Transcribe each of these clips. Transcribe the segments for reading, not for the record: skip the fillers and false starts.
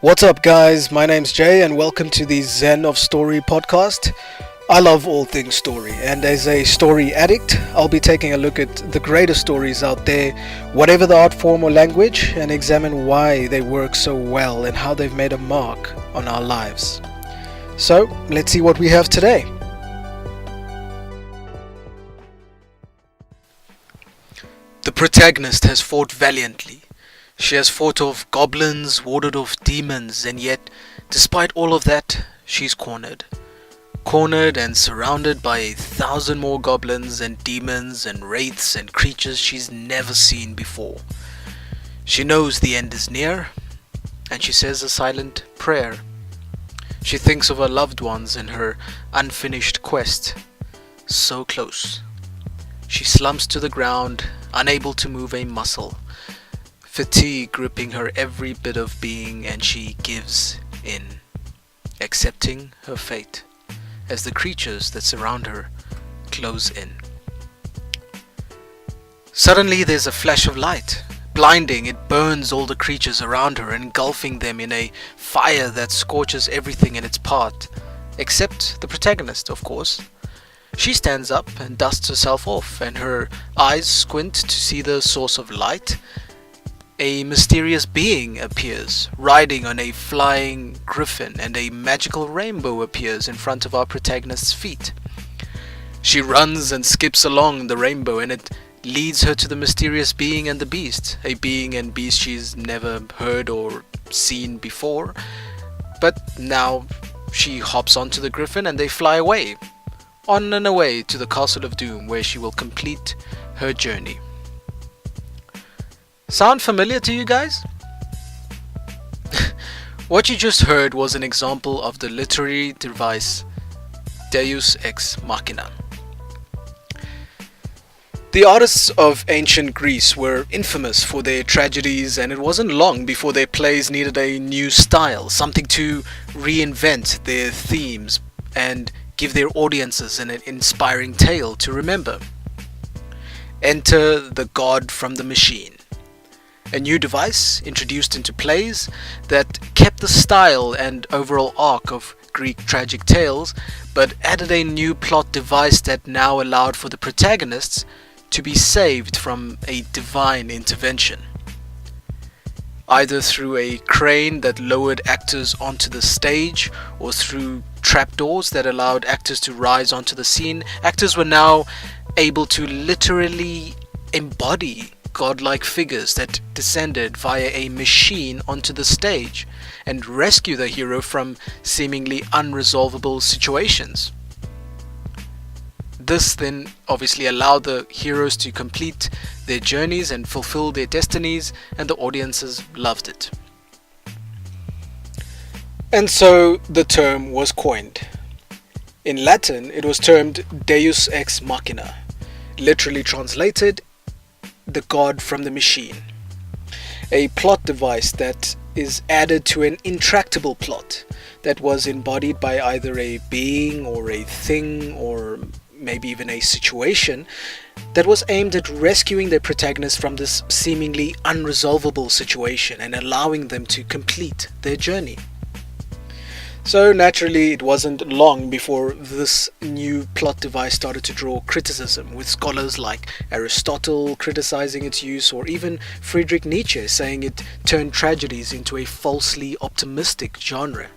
What's up, guys? My name's Jay, and welcome to the Zen of Story podcast. I love all things story, and as a story addict, I'll be taking a look at the greatest stories out there, whatever the art form or language, and examine why they work so well and how they've made a mark on our lives. So, let's see what we have today. The protagonist has fought valiantly. She has fought off goblins, warded off demons, and yet, despite all of that, she's cornered. Cornered and surrounded by 1,000 more goblins and demons and wraiths and creatures she's never seen before. She knows the end is near, and she says a silent prayer. She thinks of her loved ones and her unfinished quest. So close. She slumps to the ground, unable to move a muscle. Fatigue gripping her every bit of being, and she gives in, accepting her fate as the creatures that surround her close in. Suddenly there's a flash of light. Blinding, it burns all the creatures around her, engulfing them in a fire that scorches everything in its path, except the protagonist, of course. She stands up and dusts herself off, and her eyes squint to see the source of light. A mysterious being appears, riding on a flying griffin, and a magical rainbow appears in front of our protagonist's feet. She runs and skips along the rainbow, and it leads her to the mysterious being and the beast, a being and beast she's never heard or seen before. But now she hops onto the griffin and they fly away, on and away to the Castle of Doom, where she will complete her journey. Sound familiar to you guys? What you just heard was an example of the literary device Deus Ex Machina. The artists of ancient Greece were infamous for their tragedies, and it wasn't long before their plays needed a new style, something to reinvent their themes and give their audiences an inspiring tale to remember. Enter the God from the Machine. A new device introduced into plays that kept the style and overall arc of Greek tragic tales, but added a new plot device that now allowed for the protagonists to be saved from a divine intervention. Either through a crane that lowered actors onto the stage, or through trapdoors that allowed actors to rise onto the scene, actors were now able to literally embody godlike figures that descended via a machine onto the stage and rescue the hero from seemingly unresolvable situations. This then obviously allowed the heroes to complete their journeys and fulfill their destinies, and the audiences loved it. And so the term was coined. In Latin, it was termed Deus Ex Machina, literally translated the God from the Machine, a plot device that is added to an intractable plot that was embodied by either a being or a thing or maybe even a situation that was aimed at rescuing the protagonist from this seemingly unresolvable situation and allowing them to complete their journey. So naturally, it wasn't long before this new plot device started to draw criticism, with scholars like Aristotle criticizing its use, or even Friedrich Nietzsche saying it turned tragedies into a falsely optimistic genre.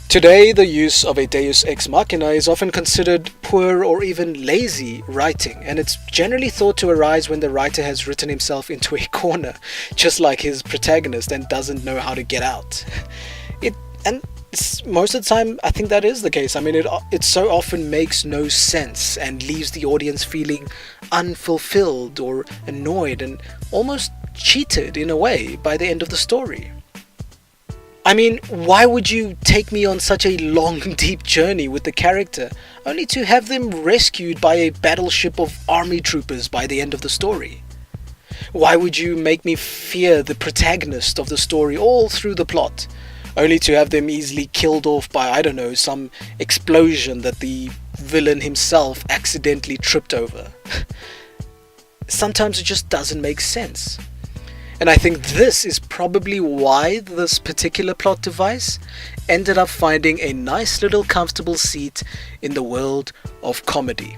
Today, the use of a Deus Ex Machina is often considered poor or even lazy writing, and it's generally thought to arise when the writer has written himself into a corner, just like his protagonist, and doesn't know how to get out. Most of the time, I think that is the case. I mean, it so often makes no sense and leaves the audience feeling unfulfilled or annoyed and almost cheated in a way by the end of the story. I mean, why would you take me on such a long, deep journey with the character, only to have them rescued by a battleship of army troopers by the end of the story? Why would you make me fear the protagonist of the story all through the plot, only to have them easily killed off by, I don't know, some explosion that the villain himself accidentally tripped over? Sometimes it just doesn't make sense. And I think this is probably why this particular plot device ended up finding a nice little comfortable seat in the world of comedy,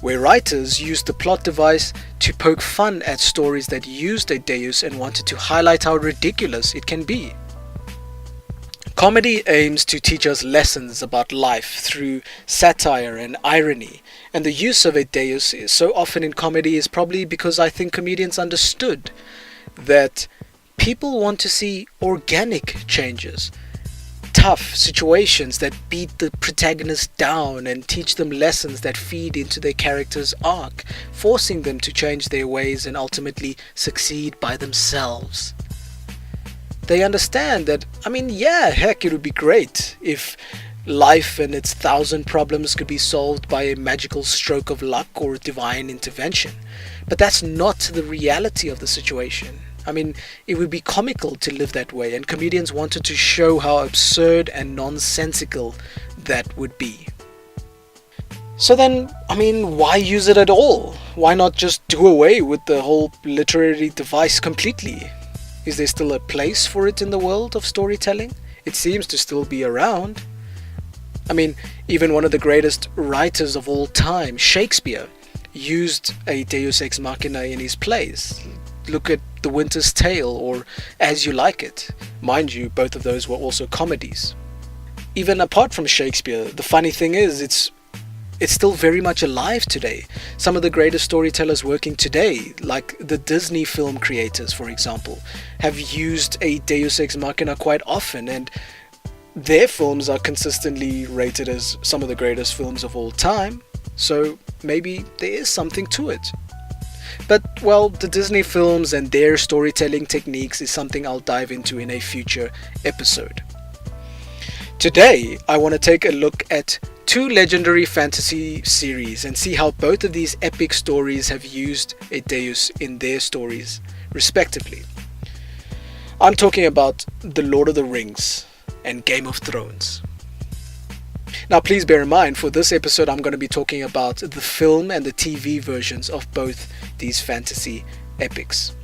where writers used the plot device to poke fun at stories that used a Deus and wanted to highlight how ridiculous it can be. Comedy aims to teach us lessons about life through satire and irony, and the use of a Deus so often in comedy is probably because I think comedians understood that people want to see organic changes, tough situations that beat the protagonist down and teach them lessons that feed into their character's arc, forcing them to change their ways and ultimately succeed by themselves. They understand that, yeah, heck, it would be great if life and its 1,000 problems could be solved by a magical stroke of luck or divine intervention. But that's not the reality of the situation. It would be comical to live that way, and comedians wanted to show how absurd and nonsensical that would be. So then, why use it at all? Why not just do away with the whole literary device completely? Is there still a place for it in the world of storytelling? It seems to still be around. Even one of the greatest writers of all time, Shakespeare, used a Deus Ex Machina in his plays. Look at The Winter's Tale or As You Like It. Mind you, both of those were also comedies. Even apart from Shakespeare, the funny thing is, it's still very much alive today. Some of the greatest storytellers working today, like the Disney film creators, for example, have used a Deus Ex Machina quite often, and their films are consistently rated as some of the greatest films of all time. So maybe there is something to it. But, well, the Disney films and their storytelling techniques is something I'll dive into in a future episode. Today, I want to take a look at two legendary fantasy series and see how both of these epic stories have used a Deus in their stories, respectively. I'm talking about The Lord of the Rings and Game of Thrones. Now, please bear in mind, for this episode I'm going to be talking about the film and the TV versions of both these fantasy epics.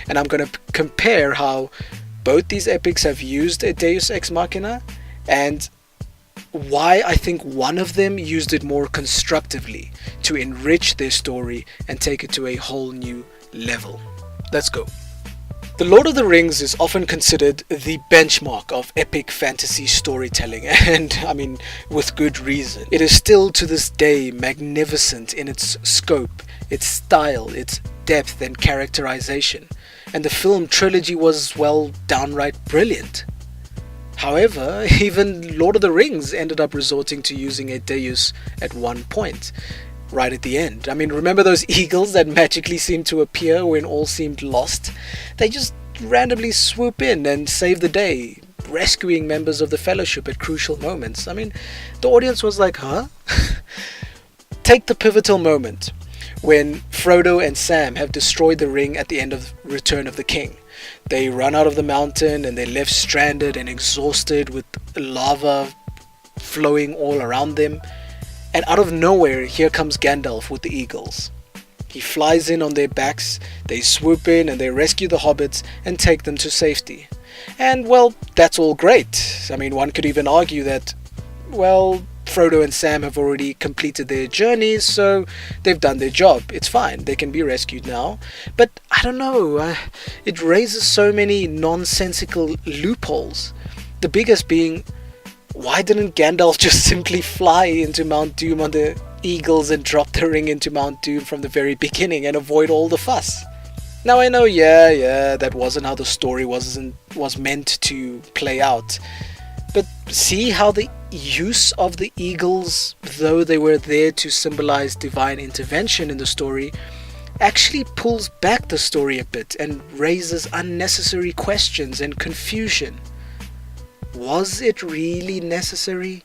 And I'm going to compare how both these epics have used a Deus Ex Machina and why I think one of them used it more constructively to enrich their story and take it to a whole new level. Let's go. The Lord of the Rings is often considered the benchmark of epic fantasy storytelling, and with good reason. It is still to this day magnificent in its scope, its style, its depth and characterization, and the film trilogy was, well, downright brilliant. However, even Lord of the Rings ended up resorting to using a Deus at one point, right at the end. Remember those eagles that magically seemed to appear when all seemed lost? They just randomly swoop in and save the day, rescuing members of the Fellowship at crucial moments. The audience was like, huh? Take the pivotal moment when Frodo and Sam have destroyed the ring at the end of Return of the King. They run out of the mountain and they're left stranded and exhausted with lava flowing all around them. And out of nowhere, here comes Gandalf with the eagles. He flies in on their backs, they swoop in and they rescue the hobbits and take them to safety. And, well, that's all great. One could even argue that, well, Frodo and Sam have already completed their journeys, so they've done their job. It's fine, they can be rescued now. But I don't know, it raises so many nonsensical loopholes. The biggest being, why didn't Gandalf just simply fly into Mount Doom on the eagles and drop the ring into Mount Doom from the very beginning and avoid all the fuss? Now I know, that wasn't how the story was meant to play out. But see how the use of the eagles, though they were there to symbolize divine intervention in the story, actually pulls back the story a bit and raises unnecessary questions and confusion. Was it really necessary?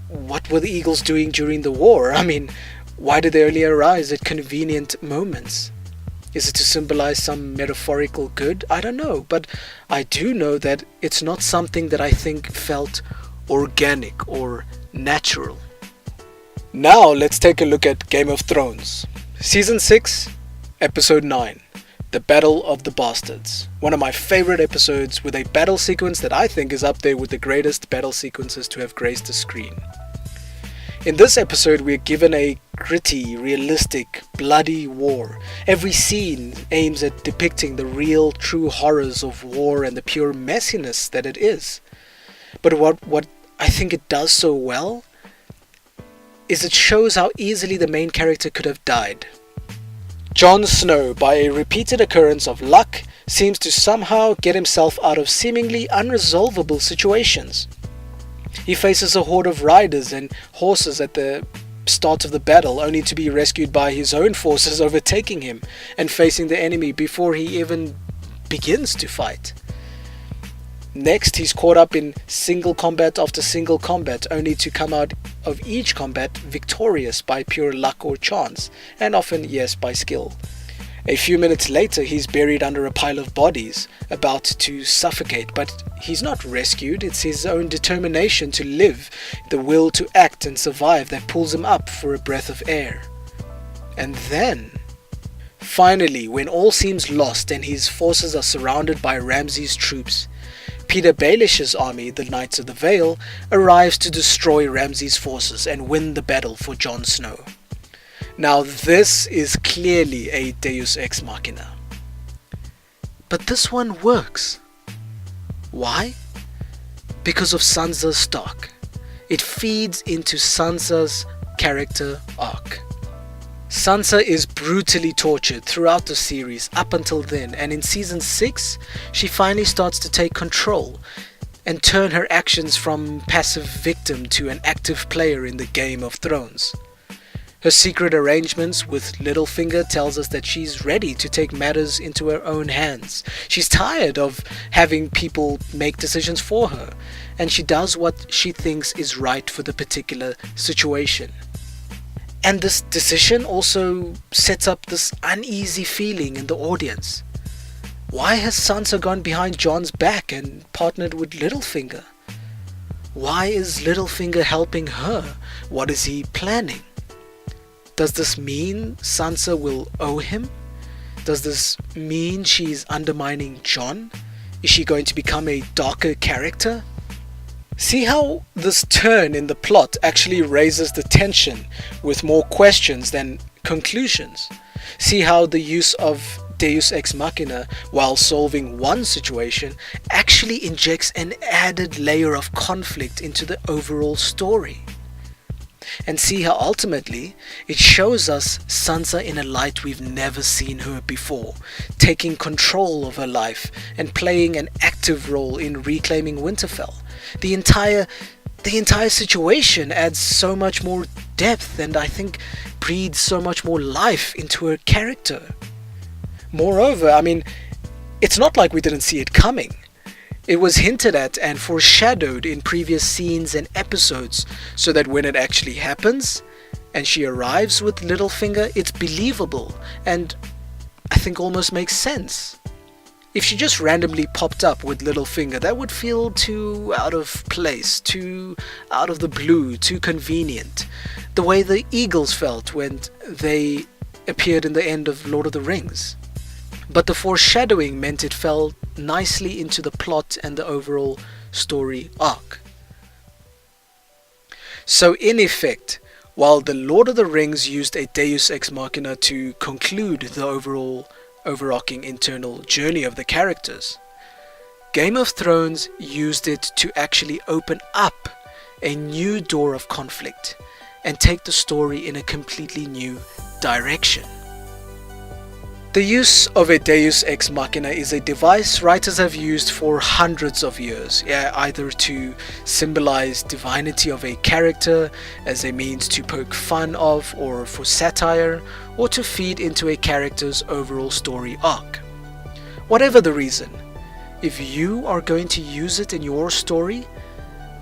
What were the eagles doing during the war? Why did they only arise at convenient moments? Is it to symbolize some metaphorical good? I don't know, but I do know that it's not something that I think felt organic or natural. Now let's take a look at Game of Thrones. Season 6, Episode 9, The Battle of the Bastards. One of my favorite episodes with a battle sequence that I think is up there with the greatest battle sequences to have graced the screen. In this episode, we're given a gritty, realistic, bloody war. Every scene aims at depicting the real, true horrors of war and the pure messiness that it is. But what I think it does so well is it shows how easily the main character could have died. Jon Snow, by a repeated occurrence of luck, seems to somehow get himself out of seemingly unresolvable situations. He faces a horde of riders and horses at the start of the battle, only to be rescued by his own forces overtaking him and facing the enemy before he even begins to fight. Next, he's caught up in single combat after single combat, only to come out of each combat victorious by pure luck or chance, and often, yes, by skill. A few minutes later, he's buried under a pile of bodies, about to suffocate, but he's not rescued. It's his own determination to live, the will to act and survive that pulls him up for a breath of air. And then, finally, when all seems lost and his forces are surrounded by Ramsay's troops, Peter Baelish's army, the Knights of the Vale, arrives to destroy Ramsay's forces and win the battle for Jon Snow. Now this is clearly a Deus Ex Machina. But this one works. Why? Because of Sansa's stock. It feeds into Sansa's character arc. Sansa is brutally tortured throughout the series up until then, and in season 6 she finally starts to take control and turn her actions from passive victim to an active player in the Game of Thrones. Her secret arrangements with Littlefinger tells us that she's ready to take matters into her own hands. She's tired of having people make decisions for her, and she does what she thinks is right for the particular situation. And this decision also sets up this uneasy feeling in the audience. Why has Sansa gone behind Jon's back and partnered with Littlefinger? Why is Littlefinger helping her? What is he planning? Does this mean Sansa will owe him? Does this mean she's undermining Jon? Is she going to become a darker character? See how this turn in the plot actually raises the tension with more questions than conclusions. See how the use of Deus Ex Machina while solving one situation actually injects an added layer of conflict into the overall story. And see how ultimately it shows us Sansa in a light we've never seen her before, taking control of her life and playing an active role in reclaiming Winterfell. The entire situation adds so much more depth and I think breathes so much more life into her character. Moreover, it's not like we didn't see it coming. It was hinted at and foreshadowed in previous scenes and episodes, so that when it actually happens and she arrives with Littlefinger, it's believable and I think almost makes sense. If she just randomly popped up with Littlefinger, that would feel too out of place, too out of the blue, too convenient. The way the Eagles felt when they appeared in the end of Lord of the Rings. But the foreshadowing meant it fell nicely into the plot and the overall story arc. So in effect, while the Lord of the Rings used a Deus Ex Machina to conclude the overarching internal journey of the characters, Game of Thrones used it to actually open up a new door of conflict and take the story in a completely new direction. The use of a Deus Ex Machina is a device writers have used for hundreds of years, either to symbolize divinity of a character as a means to poke fun of or for satire, or to feed into a character's overall story arc. Whatever the reason, if you are going to use it in your story,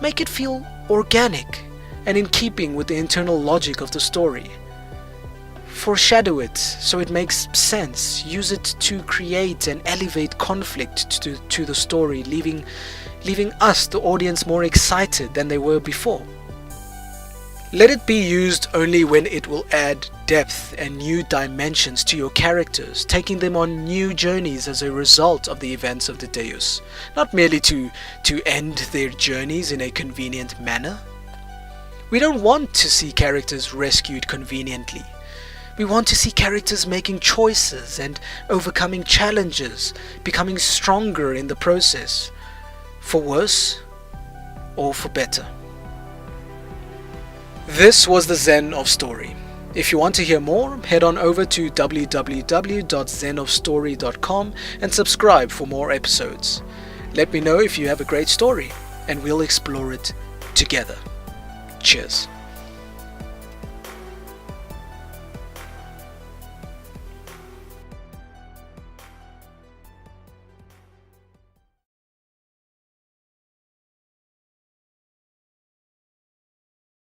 make it feel organic and in keeping with the internal logic of the story. Foreshadow it so it makes sense. Use it to create and elevate conflict to the story, leaving us, the audience, more excited than they were before. Let it be used only when it will add depth and new dimensions to your characters, taking them on new journeys as a result of the events of the Deus, not merely to end their journeys in a convenient manner. We don't want to see characters rescued conveniently. We want to see characters making choices and overcoming challenges, becoming stronger in the process, for worse or for better. This was the Zen of Story. If you want to hear more, head on over to www.zenofstory.com and subscribe for more episodes. Let me know if you have a great story, and we'll explore it together. Cheers.